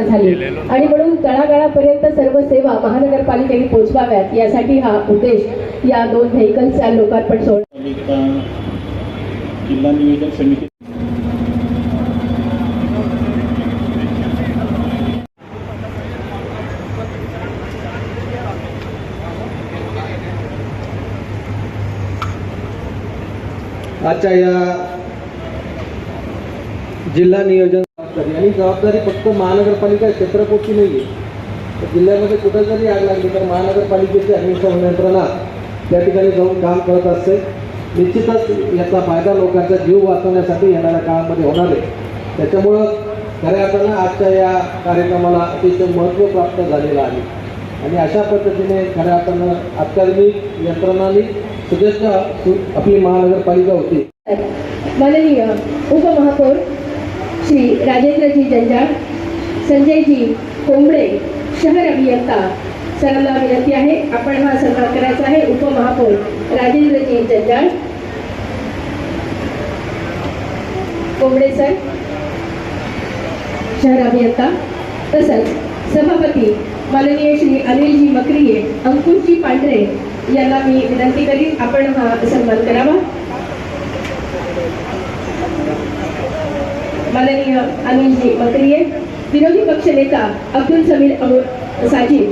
झाली आणि म्हणून तळागाळापर्यंत सर्व सेवा महानगरपालिकेने पोहोचवाव्यात यासाठी हा उद्देश या 2 व्हेकल्सच्या लोकार्पण सोहळ्यात जिल्हा नियोजन समिती आजच्या या जिल्हा नियोजन आणि जबाबदारी फक्त महानगरपालिका क्षेत्रपोटी नाही आहे, तर जिल्ह्यामध्ये कुठं जरी आग लागली तर महानगरपालिकेची अग्निशमन यंत्रणा त्या ठिकाणी जाऊन काम करत असते. निश्चितच याचा फायदा लोकांचा जीव वाचवण्यासाठी येणाऱ्या काळामध्ये होणार आहे. त्याच्यामुळं खऱ्या अर्थानं आजच्या या कार्यक्रमाला अतिशय महत्त्व प्राप्त झालेलं आहे आणि अशा पद्धतीने खऱ्या अर्थानं अत्याधुनिक यंत्रणांनी सुदेश आपली महानगरपालिका होती. माननीय उपमहापौर श्री राजेंद्रजी जंजाळ, संजयजी कोंबडे, शहर अभियंता, सरांना विनंती आहे आपण हा सन्मान करायचा आहे. उपमहापौर राजेंद्रजी जंजाळ, कोंबडे सर, शहर अभियंता, तसंच सभापती माननीय श्री अनिलजी मकरिये, अंकुशजी पांढरे यांना मी विनंती करीन आपण हा सन्मान करावा. माननीय अनिलजी मकरिये, विरोधी पक्षनेता अब्दुल समीर साजिद,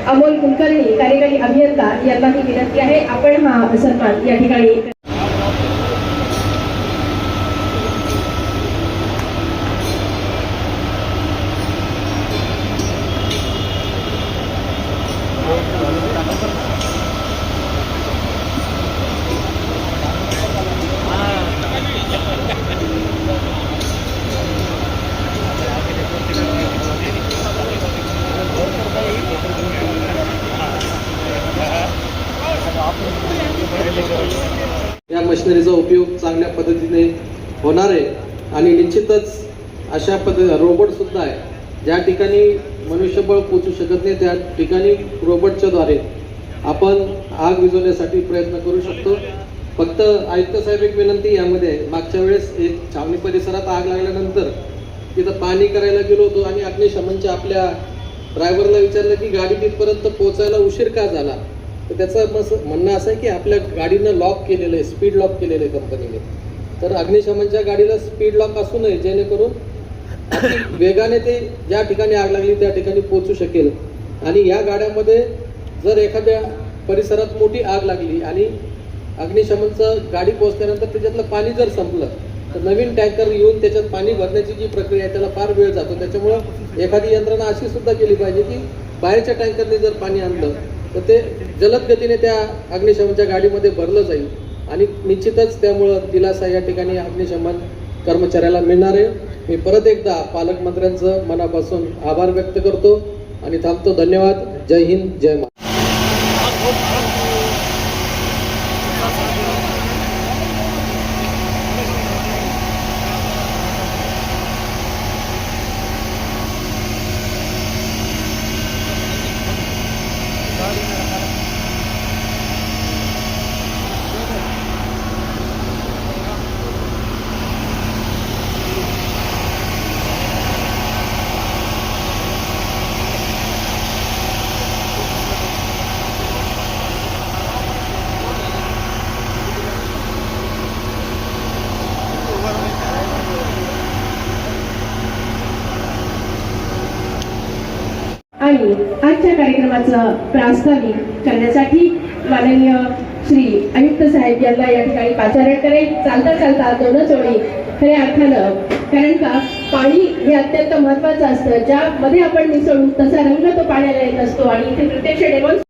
अमोल कुलकर्णी, कार्यकारी अभियंता यांना ही विनंती आहे आपण हा सन्मान या ठिकाणी या मशिनरीचा उपयोग चांगल्या पद्धतीने होणार आहे आणि निश्चितच अशा रोबोट सुद्धा आहे ज्या ठिकाणी मनुष्यबळ पोचू शकत नाही त्या ठिकाणी रोबोटच्या द्वारे आपण आग विझवण्यासाठी प्रयत्न करू शकतो. फक्त आयुक्त साहेब एक विनंती यामध्ये, मागच्या वेळेस एक छावणी परिसरात आग लागल्यानंतर तिथं पाणी करायला गेलो होतो आणि अग्निशमनच्या आपल्या ड्रायव्हरला विचारलं की गाडी तिथपर्यंत पोहोचायला उशीर का झाला, तर त्याचं म्हणणं असं आहे की आपल्या गाडीनं लॉक केलेलं आहे, स्पीड लॉक केलेलं आहे कंपनीने. तर अग्निशमनच्या गाडीला स्पीड लॉक असू नये जेणेकरून वेगाने ते ज्या ठिकाणी आग लागली त्या ठिकाणी पोहोचू शकेल. आणि या गाड्यामध्ये जर एखाद्या परिसरात मोठी आग लागली आणि अग्निशमनचं गाडी पोहोचल्यानंतर त्याच्यातलं पाणी जर संपलं तर नवीन टँकर येऊन त्याच्यात पाणी भरण्याची जी प्रक्रिया आहे त्याला फार वेळ जातो. त्याच्यामुळं एखादी यंत्रणा अशी सुद्धा केली पाहिजे की बाहेरच्या टँकरने जर पाणी आणलं तर ते जलद गतीने त्या अग्निशमनच्या गाडीमध्ये भरलं जाईल आणि निश्चितच त्यामुळं दिलासा या ठिकाणी अग्निशमन कर्मचाऱ्याला मिळणार आहे. मी परत एकदा पालकमंत्र्यांचं मनापासून आभार व्यक्त करतो आणि थांबतो. धन्यवाद. जय हिंद, जय महाराष्ट्र. आणि आजच्या कार्यक्रमाचं प्रास्ताविक करण्यासाठी माननीय श्री आयुक्त साहेब यांना या ठिकाणी पाचारण करेल. चालता चालता 2 ओळी खऱ्या अर्थानं, कारण का पाणी हे अत्यंत महत्वाचं असतं. ज्यामध्ये आपण मिसळू तसा रंग तो पाण्याला येत असतो आणि इथे प्रत्यक्ष डेमॉन्स्ट्रेशन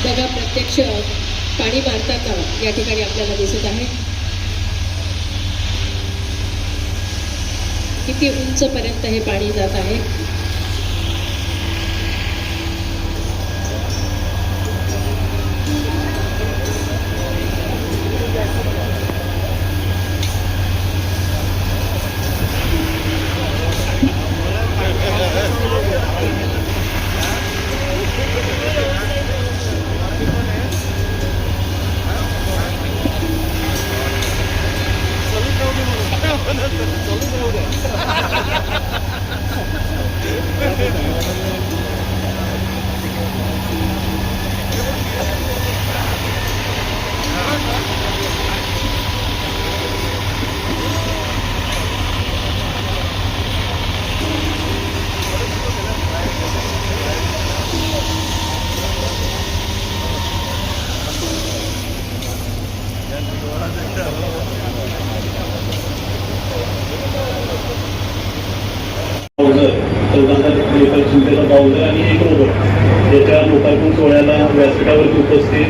बघा, प्रत्यक्ष पाणी मारताना या ठिकाणी आपल्याला दिसत आहे किती उंचपर्यंत हे पाणी जात आहे. पावडर 14,000 लिटर चिंतेचा पावडर आणि एक रोबोट याच्या लोकार्पण सोहळ्याला व्यासपीठावरती उपस्थित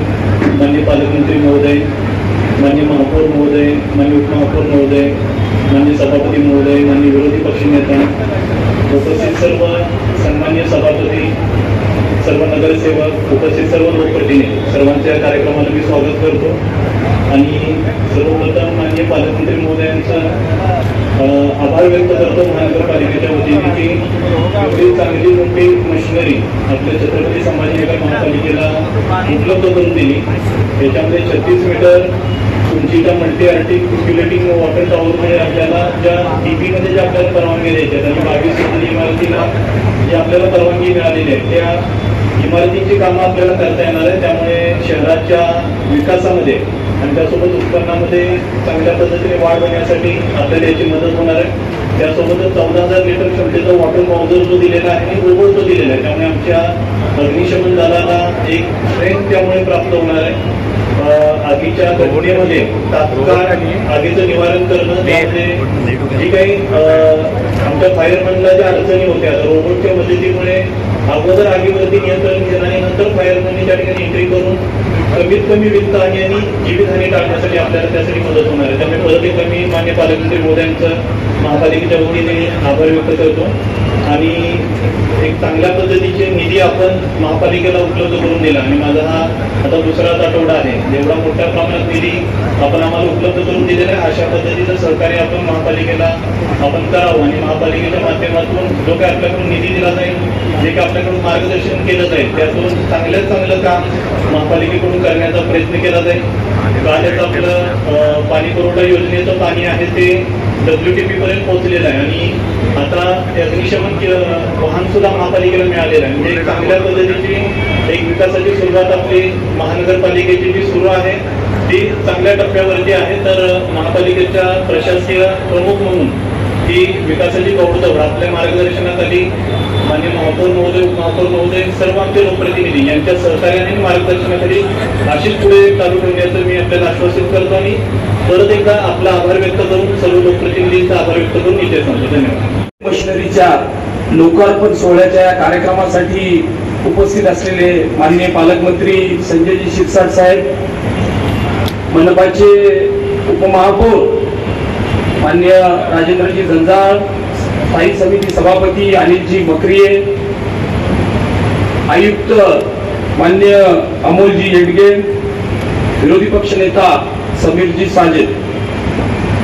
माननीय पालकमंत्री महोदय, माननीय महापौर महोदय, माननीय उपमहापौर महोदय, माननीय सभापती महोदय, माननीय विरोधी पक्षनेता, उपस्थित सर्व सन्माननीय सभापती, सर्व नगरसेवक, उपस्थित सर्व लोकप्रतिनिधी, सर्वांच्या कार्यक्रमाला मी स्वागत करतो. आणि सर्वप्रथम माननीय पालकमंत्री महोदयांचा आभार व्यक्त करतो महानगरपालिकेच्या वतीने की एवढी चांगली मोठी मशिनरी आपल्या छत्रपती संभाजीनगर महापालिकेला उपलब्ध करून दिली. याच्यामध्ये 36 मीटर उंचीच्या मल्टी आर्टिक्युलेटिंग वॉटर टॉवरमुळे आपल्याला ज्या DP मध्ये ज्या आपल्याला परवानगी द्यायच्या आणि 22 इमारतीला जी आपल्याला परवानगी मिळालेली आहे त्या इमारतींची कामं आपल्याला करता येणार आहे. त्यामुळे शहराच्या विकासामध्ये आणि त्यासोबत उत्पन्नामध्ये चांगल्या पद्धतीने वाढ होण्यासाठी आपल्याला याची मदत होणार आहे. त्यासोबतच 14,000 लिटर क्षमतेचा वॉटर पावडर जो दिलेला आहे आणि रोबोट जो दिलेला आहे त्यामुळे आमच्या अग्निशमन दलाला एक स्ट्रेंथ त्यामुळे प्राप्त होणार आहे. आगीच्या घटनेमध्ये तात्काळ आगीचं निवारण करणं, त्यामध्ये जी काही आमच्या फायरमॅनला ज्या अडचणी होत्या रोबोटच्या मदतीमुळे अगोदर आगीवरती नियंत्रण घेणं आणि नंतर फायरमॅनने त्या ठिकाणी एंट्री करून कमीत कमी वित्तहानी आणि जीवितहानी टाळण्यासाठी आपल्याला त्यासाठी मदत होणार आहे. त्यामुळे परत एकदा मी माननीय पालकमंत्री महोदयांचं महापालिकेच्या वतीने आभार व्यक्त करतो. आणि एक चांगल्या पद्धतीचे निधी आपण महापालिकेला उपलब्ध करून दिला आणि माझा हा आता दुसराच आठवडा आहे. जेवढा मोठ्या प्रमाणात निधी आपण आम्हाला उपलब्ध करून दिलेला आहे अशा पद्धतीचं सहकार्य आपण महापालिकेला आपण करावं आणि महापालिकेच्या माध्यमातून जो काही आपल्याकडून निधी दिला जाईल, जे काही आपल्याकडून मार्गदर्शन केलं जाईल त्यातून चांगल्यात चांगलं काम महापालिकेकडून करण्याचा प्रयत्न केला जाईल. कालच आपलं पाणी पुरवठा योजनेचं पाणी आहे ते WTP पर्यंत पोहोचलेलं आहे आणि आता अग्निशमन वाहन सुद्धा महापालिकेला मिळालेलं आहे. म्हणजे चांगल्या पद्धतीची एक विकासाची सुरुवात आपली महानगरपालिकेची जी सुरू आहे ती चांगल्या टप्प्यावरती आहे. तर महापालिकेच्या प्रशासकीय प्रमुख म्हणून ही विकासाची कौडदौड आपल्या मार्गदर्शनाखाली माननीय महापौर महोदय, उपमहापौर महोदय, सर्व आमचे लोकप्रतिनिधी यांच्या सहकार्याने मार्गदर्शनाखाली अशीच पुढे चालू ठेवण्याचं मी आपल्याला आश्वासित करतो आणि परत एकदा आपला आभार व्यक्त करून सर्व लोकप्रतिनिधींचा आभार व्यक्त करून इथे सांगतो. धन्यवाद. मशिनरीच्या लोकार्पण सोहळ्याच्या या कार्यक्रमासाठी उपस्थित असलेले माननीय पालकमंत्री संजयजी शिरसाट साहेब, मनपाचे उपमहापौर माननीय राजेंद्रजी जंजाळ, स्थायी समिती सभापती अनिलजी मकरिये, आयुक्त माननीय अमोलजी येडगे, विरोधी पक्षनेता समीरजी साजेद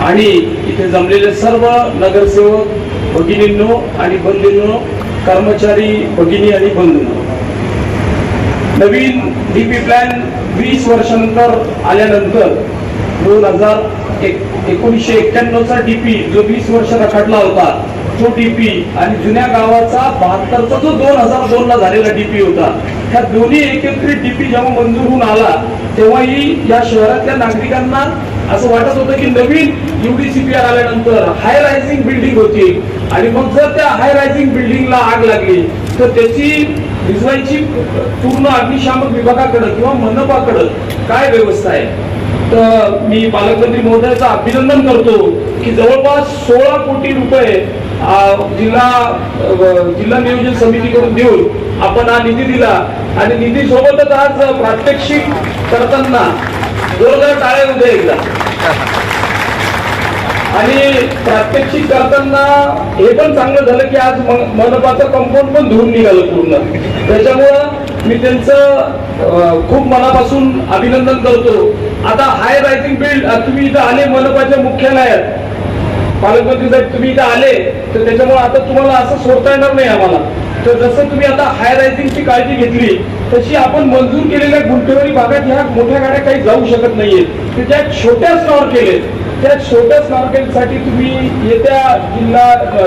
आणि इथे जमलेले सर्व नगरसेवक भगिनींनो आणि बंधूंनो, कर्मचारी भगिनी आणि बंधूंनो, नवीन DP प्लॅन 20 वर्षानंतर आल्यानंतर 1991चा DP जो 20 वर्ष रखडला होता तो DP आणि जुन्या गावाचा 72चा जो 2002 ला झालेला DP होता, ह्या दोन्ही एकत्रित DP जेव्हा मंजूर होऊन आला तेव्हाही या शहरातल्या नागरिकांना असं वाटत होतं की नवीन UDCPR आल्यानंतर हाय रायझिंग बिल्डिंग होती आणि मग जर त्या हाय रायझिंग बिल्डिंगला आग लागली तर त्याची विझवायची पूर्ण अग्निशामक विभागाकडे किंवा मनपाकडे काय व्यवस्था आहे. तर मी पालकमंत्री महोदयाचं अभिनंदन करतो की जवळपास 16 कोटी रुपये जिल्हा नियोजन समितीकडून देऊन आपण हा निधी दिला आणि निधी सोबतच आज प्रात्यक्षिक करताना जोरदार टाळ्या होते एकदा. आणि प्रात्यक्षिक करताना हे पण चांगलं झालं की आज मनपाचं कंपाऊंड पण धुवून निघालं पूर्ण. त्याच्यामुळं मी त्यांचं खूप मनापासून अभिनंदन करतो. आता हाय रायझिंग बिल्ड तुम्ही इथं आले मनपाच्या मुख्यालयात, पालकमंत्री साहेब तुम्ही इथं आले तर त्याच्यामुळे आता तुम्हाला असं सोडता येणार नाही आम्हाला. तर जसं तुम्ही आता हाय रायझिंगची काळजी घेतली तशी आपण मंजूर केलेल्या गुंठेवारी भागात ह्या मोठ्या गाड्या काही जाऊ शकत नाहीयेत. ज्या छोट्या स्टॉर केले त्या छोट्या स्नॉर्केलसाठी तुम्ही येत्या जिल्हा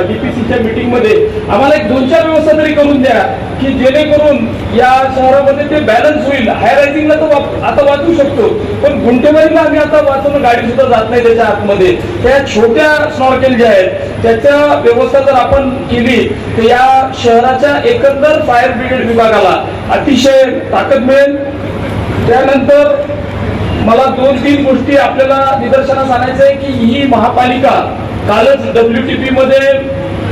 DPCच्या मीटिंग मध्ये आम्हाला एक 2-4 व्यवस्था तरी करून द्या की जेणेकरून या शहरामध्ये ते बॅलन्स होईल. हाय रायझिंगला तर आता वाचू शकतो पण गुंठेवारीला आम्ही आता वाचवणं गाडी सुद्धा जात नाही त्याच्या आतमध्ये. त्या छोट्या स्नॉर्केल ज्या आहेत त्याच्या व्यवस्था जर आपण केली तर या शहराच्या एकंदर फायर ब्रिगेड विभागाला अतिशय ताकद मिळेल. त्यानंतर मला 2-3 गोष्टी आपल्याला निदर्शनास आणायचं आहे की ही महापालिका कालच WTP मध्ये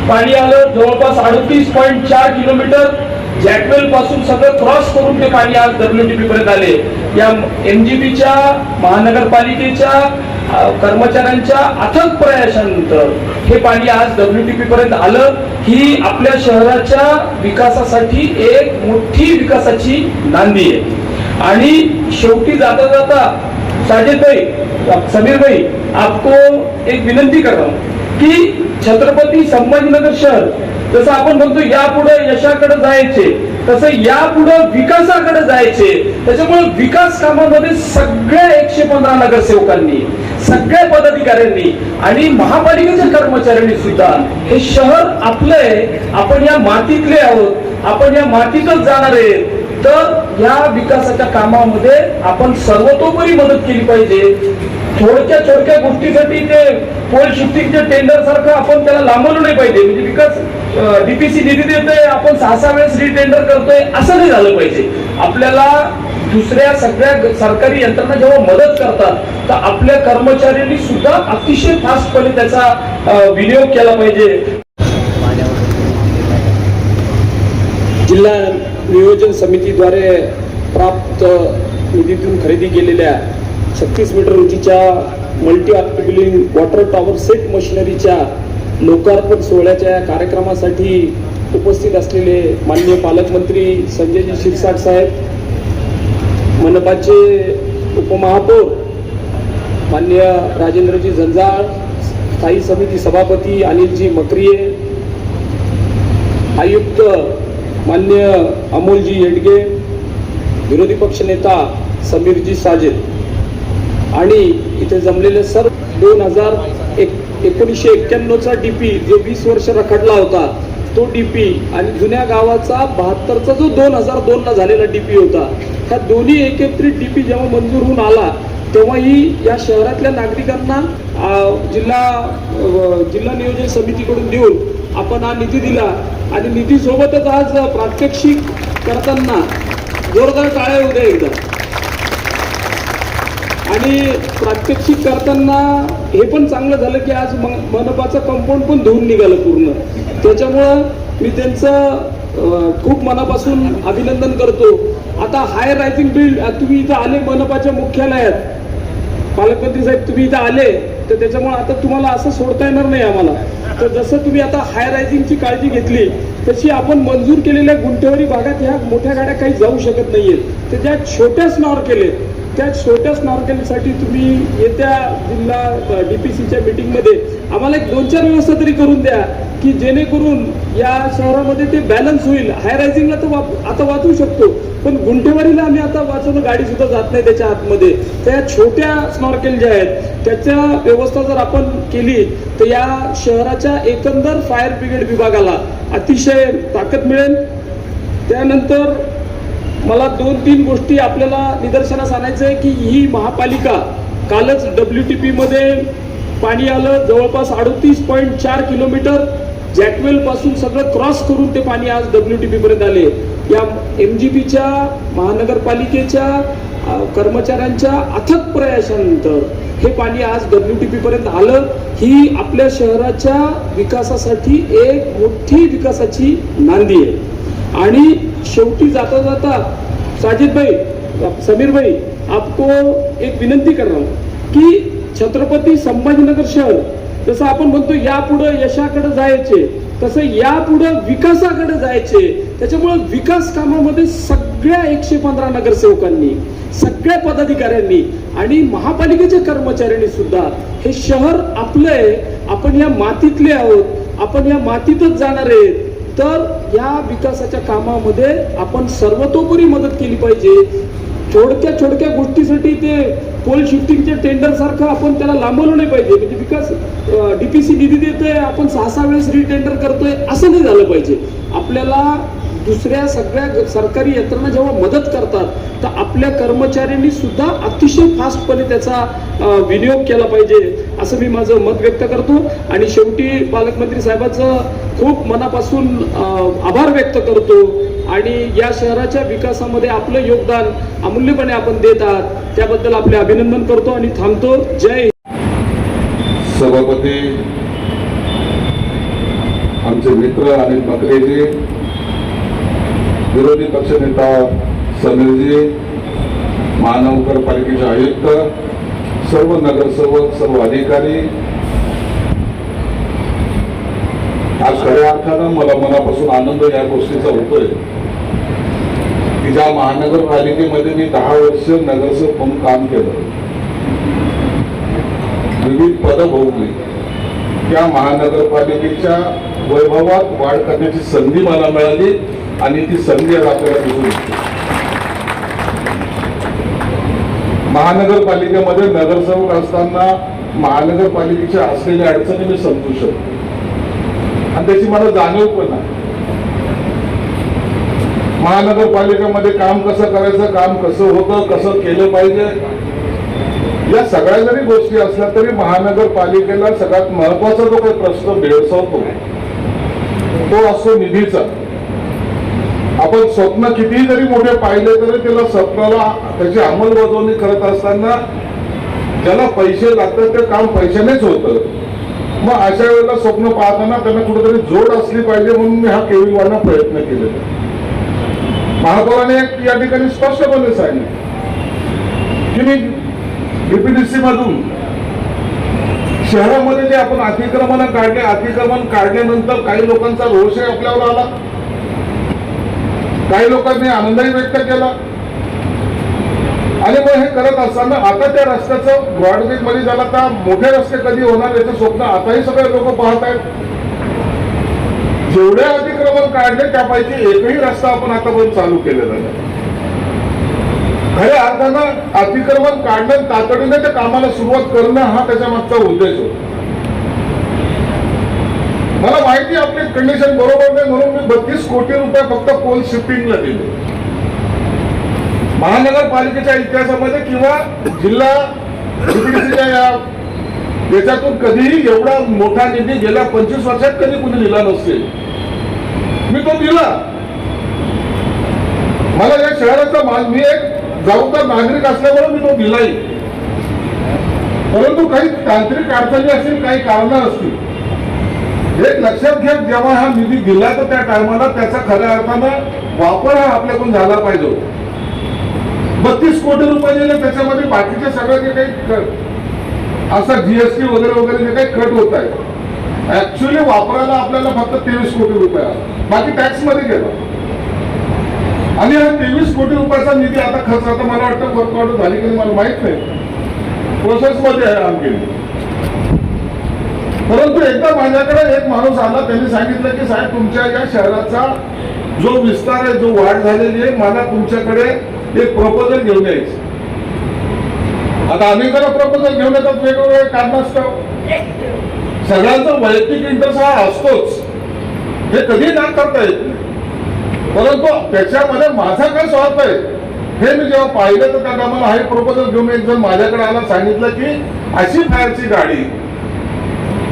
पाणी आलं जवळपास 38.4 किलोमीटर जॅकवेल पासून सगळं क्रॉस करून ते पाणी आज WTP पर्यंत आले. या MGPच्या महानगरपालिकेच्या कर्मचाऱ्यांच्या अथक प्रयासानंतर हे पाणी आज WTP पर्यंत आलं. ही आपल्या शहराच्या विकासासाठी एक मोठी विकासाची नांदी आहे. आणि शेवटी जाता जाता साजिद भाई, समीर भाई, आपको एक विनंती कर रहा हूं की छत्रपती संभाजीनगर शहर जसं आपण म्हणतो यापुढे यशाकडे जायचे तसं यापुढे विकासाकडे जायचे. त्याच्यामुळे विकास कामामध्ये सगळ्या 115 नगरसेवकांनी, सगळ्या पदाधिकाऱ्यांनी आणि महापालिकेच्या कर्मचाऱ्यांनी सुद्धा हे शहर आपलं आहे, आपण या मातीतले आहोत, आपण या मातीतच जाणार आहे, तर या विकासाच्या कामामध्ये आपण सर्वतोपरी मदत केली पाहिजे. थोडक्या गोष्टीसाठी ते पोल शिफ्टिंगच्या टेंडर सारखं आपण त्याला लांबवलं नाही पाहिजे. म्हणजे विकास DPC निधी देतोय, आपण 6 वेळेस रिटेंडर करतोय असं नाही झालं पाहिजे. आपल्याला दुसऱ्या सगळ्या सरकारी यंत्रणा जेव्हा मदत करतात तर आपल्या कर्मचाऱ्यांनी सुद्धा अतिशय फास्टपणे त्याचा विनियोग केला पाहिजे. जिल्हा नियोजन समितीद्वारे प्राप्त निधीतून खरेदी केलेल्या 36 मीटर उंचीच्या मल्टी आर्टिक्युलिंग वॉटर टॉवर सेट मशिनरीच्या लोकार्पण सोहळ्याच्या या कार्यक्रमासाठी उपस्थित असलेले माननीय पालकमंत्री संजयजी शिरसाट साहेब, मनपाचे उपमहापौर माननीय राजेंद्रजी झंजाळ, स्थायी समिती सभापती अनिलजी मकरिये, आयुक्त मान्य अमोलजी येडगे, विरोधी पक्षनेता समीरजी साजिद आणि इथे जमलेले सर्व 1991चा DP जो 20 वर्ष रखडला होता तो DP आणि जुन्या गावाचा 72चा जो 2002 ला झालेला DP होता, ह्या दोन्ही एकत्रित DP जेव्हा मंजूर होऊन आला तेव्हाही या शहरातल्या नागरिकांना जिल्हा नियोजन समितीकडून देऊन आपण हा निधी दिला आणि निधी सोबतच आज प्रात्यक्षिक करताना जोरदार टाळ्या होऊ द्या एकदा. आणि प्रात्यक्षिक करताना हे पण चांगलं झालं की आज मनपाचं कंपाऊंड पण धुवून निघालं पूर्ण. त्याच्यामुळं मी त्यांचं खूप मनापासून अभिनंदन करतो. आता हाय रायझिंग बिल्ड तुम्ही इथं आले मनपाच्या मुख्यालयात, पालकमंत्री साहेब तुम्ही इथं आले तर त्याच्यामुळे आता तुम्हाला असं सोडता येणार नाही आम्हाला. तर जसं तुम्ही आता हाय रायझिंगची काळजी घेतली तशी आपण मंजूर केलेल्या गुंठेवारी भागात ह्या मोठ्या गाड्या काही जाऊ शकत नाहीयेत. तर ज्या छोट्या स्नॉर्केल आहेत त्या छोट्या स्नॉर्केलसाठी तुम्ही येत्या जिल्हा DPCच्या मीटिंगमध्ये आम्हाला एक 2-4 व्यवस्था तरी करून द्या की जेणेकरून या शहरामध्ये ते बॅलन्स होईल. हाय रायझिंगला तर आता वाचवू शकतो पण गुंठेवारीला आम्ही आता वाचवणं गाडी सुद्धा जात नाही त्याच्या आतमध्ये. त्या छोट्या स्नॉर्केल ज्या आहेत त्याच्या व्यवस्था जर आपण केली तर या शहराच्या एकंदर फायर ब्रिगेड विभागाला अतिशय ताकद मिळेल. त्यानंतर मला 2-3 गोष्टी आपल्याला निदर्शनास आणायचं आहे की ही महापालिका कालच WTP मध्ये पाणी आलं जवळपास 38.4 किलोमीटर जॅकवेल पासून सगळं क्रॉस करून ते पाणी आज WTP पर्यंत आले. या MGPच्या महानगरपालिकेच्या कर्मचाऱ्यांच्या अथक प्रयासानंतर हे पाणी आज WTP पर्यंत आलं. ही आपल्या शहराच्या विकासासाठी एक मोठी विकासाची नांदी आहे. आणि शेवटी जाता जाता साजिद भाई, समीर भाई, आपको एक विनंती कर रहा हूं की छत्रपती संभाजीनगर शहर जसं आपण म्हणतो यापुढे यशाकडे जायचे तसं यापुढे विकासाकडे जायचे. त्याच्यामुळे विकास कामामध्ये सगळ्या 115 नगरसेवकांनी, सगळ्या पदाधिकाऱ्यांनी आणि महापालिकेच्या कर्मचाऱ्यांनी सुद्धा हे शहर आपलं आहे, आपण या मातीतले आहोत, आपण या मातीतच जाणार आहेत, तर या विकासाच्या कामामध्ये आपण सर्वतोपरी मदत केली पाहिजे. छोट्या गोष्टीसाठी ते पोल शिफ्टिंगच्या टेंडर सारखं आपण त्याला लांबवलं नाही पाहिजे. म्हणजे विकास DPC निधी देतोय, आपण 6 वेळेस रिटेंडर करतोय असं नाही झालं पाहिजे. आपल्याला दुसऱ्या सगळ्या सरकारी यंत्रणा जेव्हा मदत करतात तर आपल्या कर्मचाऱ्यांनी सुद्धा अतिशय फास्टपणे त्याचा विनियोग केला पाहिजे असं मी माझं मत व्यक्त करतो. आणि शेवटी पालकमंत्री साहेबांचं खूप मनापासून आभार व्यक्त करतो आणि या शहराच्या विकासामध्ये आपलं योगदान अमूल्यपणे आपण देत आहात, त्याबद्दल आपले अभिनंदन करतो आणि थांबतो. जय हिंद. सभापती आमचे मित्र अनिल मकरेजी, विरोधी पक्षनेता समीरजी, महानगरपालिकेचे आयुक्त, सर्व नगरसेवक, सर्व अधिकारी, आज खऱ्या अर्थानं मला मनापासून आनंद या गोष्टीचा होतोय की ज्या महानगरपालिकेमध्ये मी 10 वर्ष नगरसेवक म्हणून काम केलं, विविध पदं भोगली, त्या महानगरपालिकेच्या वैभवात वाढ करण्याची संधी मला मिळाली आणि ती संधी आज आपल्याला दिसून येते. महानगरपालिकेमध्ये नगरसेवक असताना महानगरपालिकेच्या असलेल्या अडचणी मी समजू शकतो आणि त्याची मला जाणीव पण आहे. महानगरपालिकेमध्ये काम कसं करायचं, काम कसं होतं, कसं केलं पाहिजे, या सगळ्या जरी गोष्टी असल्या तरी महानगरपालिकेला सगळ्यात महत्वाचा जो काही प्रश्न भेडसावतो तो असतो निधीचा. आपण स्वप्न कितीही जरी मोठे पाहिले तरी त्याला स्वप्नाला त्याची अंमलबजावणी करत असताना ज्याला पैसे लागतात ते काम पैशानेच होतं. मग अशा वेळेला स्वप्न पाहताना त्यांना कुठेतरी जोड असली पाहिजे म्हणून मी हा केविलवाना प्रयत्न केलेला. महापौराने या ठिकाणी स्पष्टपणे सांगितलं की मी डीपीडीसी मधून शहरामध्ये जे आपण अतिक्रमण काढल्यानंतर काही लोकांचा रोषही आपल्यावर आला, काही लोकांनी आनंदही व्यक्त केला आणि मग हे करत असताना आता त्या रस्त्याचं ब्रॉडगेज मध्ये झाला तर मोठे रस्ते कधी होणार याचं स्वप्न आताही सगळे लोक पाहत आहेत. जेवढे अतिक्रमण काढले त्यापैकी एकही रस्ता आपण आतापर्यंत चालू केलेला नाही. खऱ्या अर्थानं अतिक्रमण काढणं, तातडीने त्या कामाला सुरुवात करणं हा त्याच्या मागचा उद्देश होता. मला माहिती आपली कंडिशन बरोबर नाही म्हणून मी 32 कोटी रुपये फक्त पोल शिफ्टिंगला दिले. महानगरपालिकेच्या इतिहासामध्ये किंवा जिल्हा डीपीडीसीच्या याच्यातून कधीही एवढा मोठा निधी गेल्या 25 वर्षात कधी कुणी दिला नसेल. मी तो दिला. मला या शहराचा मी एक जबाबदार नागरिक असल्यामुळे मी तो दिलाही. परंतु काही तांत्रिक अडचणी असतील, काही कारणं असतील. एक लक्षात घ्या, जेव्हा हा निधी दिला तर त्या टायमाला त्याचा खऱ्या अर्थानं वापर हा आपल्याकडून झाला पाहिजे. 32 कोटी रुपये दिले, त्याच्यामध्ये बाकीचे सगळं जे काही असा जीएसटी वगैरे वगैरे जे काही कट होत आहे, ऍक्च्युअली वापरायला आपल्याला फक्त 23 कोटी रुपये आला, बाकी टॅक्स मध्ये गेला. आणि हा 23 कोटी रुपयाचा निधी आता खर्च, आता मला वाटतं वर्कआउट झाली की मला माहित नाही, प्रोसेस मध्ये आहे आणखी. परंतु एकदा माझ्याकडे एक माणूस आला, त्यांनी सांगितलं की साहेब तुमच्या या शहराचा जो विस्तार आहे, जो वाढ झालेली आहे, मला तुमच्याकडे एक प्रपोजल घेऊन यायचं. आता अनेक जण प्रपोजल घेऊन येतात वेगवेगळे कारणास्तव. सगळ्यांचा वैयक्तिक इंटरेस्ट हा असतोच, हे कधी ना करता येत नाही. परंतु त्याच्यामध्ये माझा काय स्वार्थ आहे हे मी जेव्हा पाहिलं तर त्या टायमाला हा प्रपोजल घेऊन एक जण माझ्याकडे आला, सांगितलं की अशी फायरची गाडी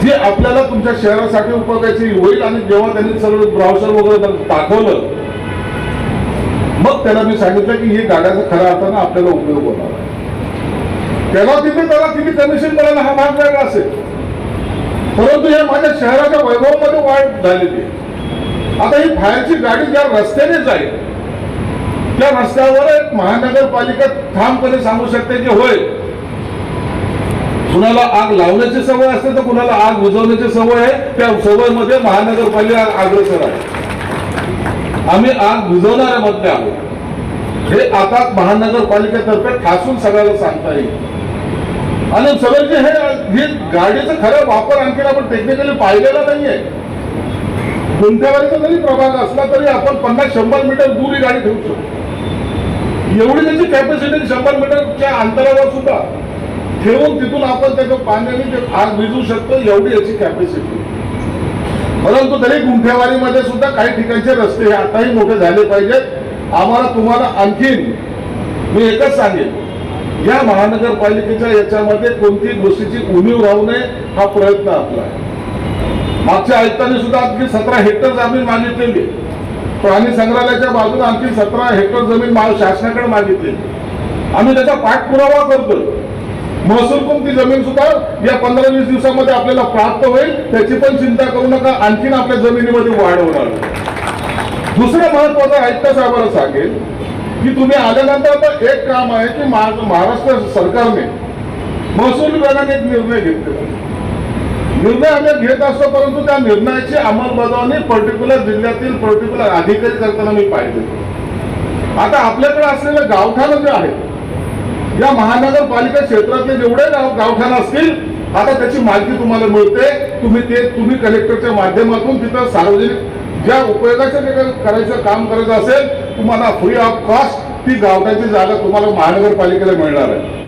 जी आपल्याला तुमच्या शहरासाठी उपयोगाची होईल. आणि जेव्हा त्यांनी सगळं ब्राउझर वगैरे दाखवलं, मग त्याला मी सांगितलं की ही गाड्याचा खऱ्या अर्थानं आपल्याला उपयोग होणार आहे. तेव्हा त्याला किती कमिशन करायला हा भाग वेगळा असेल, परंतु हे माझ्या शहराच्या वैभवामध्ये वाढ झालेली आहे. आता ही फायरची गाडी ज्या रस्त्याने जाईल त्या रस्त्यावर एक महानगरपालिका ठामपणे सांगू शकते की होय, कुणाला आग लावण्याची सवय असते तर कुणाला आग बुझवण्याची सवय आहे. त्या सवयीमध्ये महानगरपालिका अग्रेसर आहे. आम्ही आग बुझवणाऱ्यामध्ये आहोत हे आता महानगरपालिकेतर्फे ठासून सगळ्याला सांगता येईल. आणि सगळ्यांचे हे गाडीचा खरा वापर आणखी आपण टेक्निकली पाहिलेला नाहीये. गुंठेवारीचा जरी प्रभाग असला तरी आपण 50-100 मीटर दूर ही गाडी ठेवू शकतो. एवढी त्याची कॅपॅसिटी 100 मीटरच्या अंतरावर सुद्धा ठेवून तिथून आपण त्याचं पाण्याने आग विझू शकतो, एवढी याची कॅपॅसिटी. परंतु तरी गुंठेवारीमध्ये सुद्धा काही ठिकाणचे रस्ते हे आताही मोठे झाले पाहिजेत. आम्हाला तुम्हाला आणखीन मी एकच सांगेन, या महानगरपालिकेच्या याच्यामध्ये कोणती गोष्टीची उणीव राहू नये हा प्रयत्न आपला आहे. मागच्या आयुक्तांनी सुद्धा अगदी 17 हेक्टर जमीन मागितलेली, प्राणी संग्रहालयाच्या बाजूला आणखी 17 हेक्टर जमीन शासनाकडे मागितली. आम्ही त्याचा पाठपुरावा करतोय. महसूल पण ती जमीन सुद्धा या 15-20 दिवसामध्ये आपल्याला प्राप्त होईल, त्याची पण चिंता करू नका. आणखीन आपल्या जमिनीमध्ये वाढ होणार. दुसरं महत्वाचं आयुक्त साहेबांना सांगेल की तुम्ही आल्यानंतर आता एक काम आहे की महाराष्ट्र सरकारने महसूल विभागाने एक निर्णय घेतलेला. निर्णय आम्ही घेत असतो, परंतु त्या निर्णयाची अंमलबजावणी पर्टिक्युलर जिल्ह्यातील पर्टिक्युलर अधिकारी करताना मी पाहिजे. आता आपल्याकडे असलेलं गावठाण जे आहे, या महानगरपालिका क्षेत्रातले जेवढे गावठाण असतील, आता त्याची माहिती तुम्हाला मिळते. तुम्ही कलेक्टरच्या माध्यमातून तिथं सार्वजनिक ज्या उपयोगाचं करायचं काम करायचं असेल, तुम्हाला फ्री ऑफ कॉस्ट ती गावठाची जागा तुम्हाला महानगरपालिकेला मिळणार आहे.